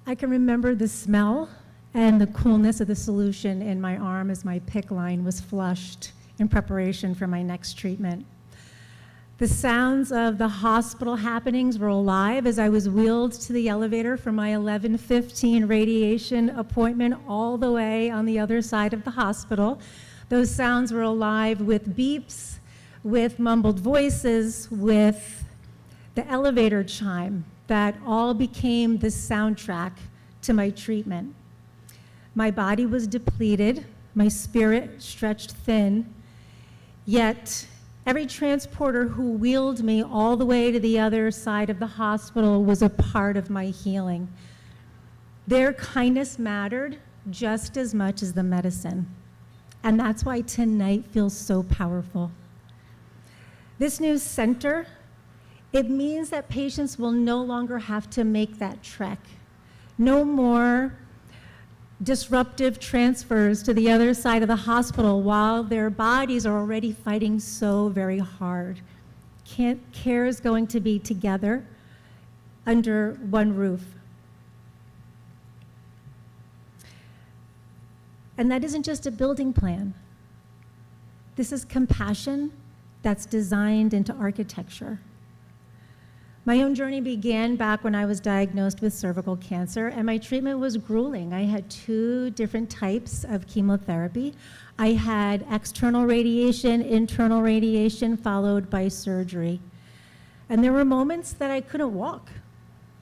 I can remember the smell and the coolness of the solution in my arm as my PICC line was flushed in preparation for my next treatment. The sounds of the hospital happenings were alive as I was wheeled to the elevator for my 11:15 radiation appointment all the way on the other side of the hospital. Those sounds were alive with beeps, with mumbled voices, with the elevator chime that all became the soundtrack to my treatment. My body was depleted, my spirit stretched thin, yet every transporter who wheeled me all the way to the other side of the hospital was a part of my healing. Their kindness mattered just as much as the medicine. And that's why tonight feels so powerful. This new center, it means that patients will no longer have to make that trek. No more disruptive transfers to the other side of the hospital while their bodies are already fighting so very hard. Care is going to be together under one roof. And that isn't just a building plan. This is compassion that's designed into architecture. My own journey began back when I was diagnosed with cervical cancer, and my treatment was grueling. I had 2 different types of chemotherapy. I had external radiation, internal radiation, followed by surgery. And there were moments that I couldn't walk.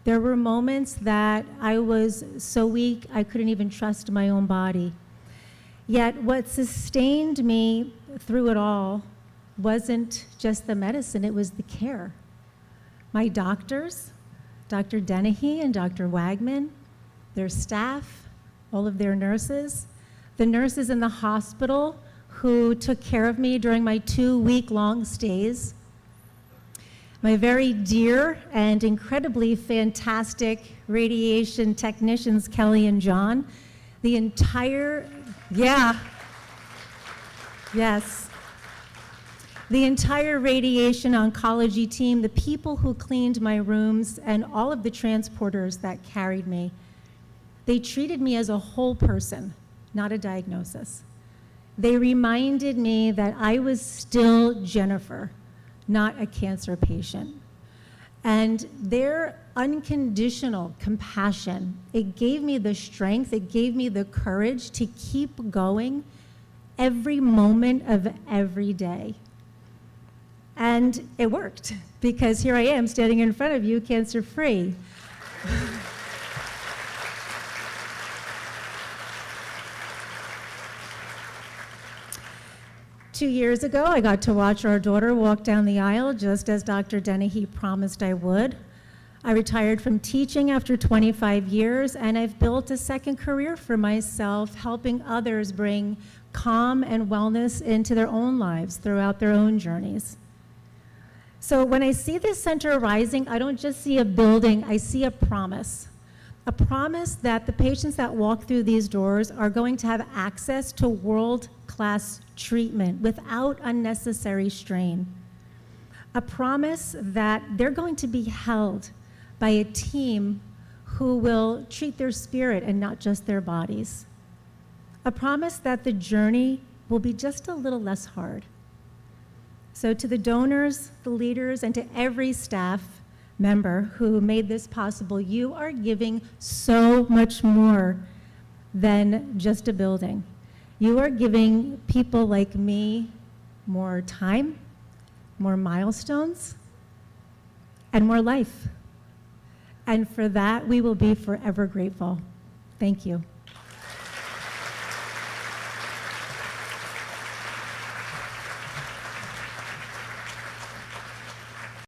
There were moments that I was so weak I couldn't even trust my own body. Yet what sustained me through it all wasn't just the medicine, it was the care. My doctors, Dr. Dennehy and Dr. Wagman, their staff, all of their nurses, the nurses in the hospital who took care of me during my 2-week-long stays, my very dear and incredibly fantastic radiation technicians, Kelly and John, the entire, the entire radiation oncology team, the people who cleaned my rooms, and all of the transporters that carried me, they treated me as a whole person, not a diagnosis. They reminded me that I was still Jennifer, not a cancer patient. And their unconditional compassion, it gave me the strength, it gave me the courage to keep going every moment of every day. And it worked, because here I am standing in front of you, cancer-free. 2 years ago, I got to watch our daughter walk down the aisle, just as Dr. Dennehy promised I would. I retired from teaching after 25 years, and I've built a second career for myself, helping others bring calm and wellness into their own lives throughout their own journeys. So when I see this center rising, I don't just see a building, I see a promise that the patients that walk through these doors are going to have access to world-class treatment without unnecessary strain. A promise that they're going to be held by a team who will treat their spirit and not just their bodies. A promise that the journey will be just a little less hard. So to the donors, the leaders, and to every staff member who made this possible, you are giving so much more than just a building. You are giving people like me more time, more milestones, and more life. And for that, we will be forever grateful. Thank you.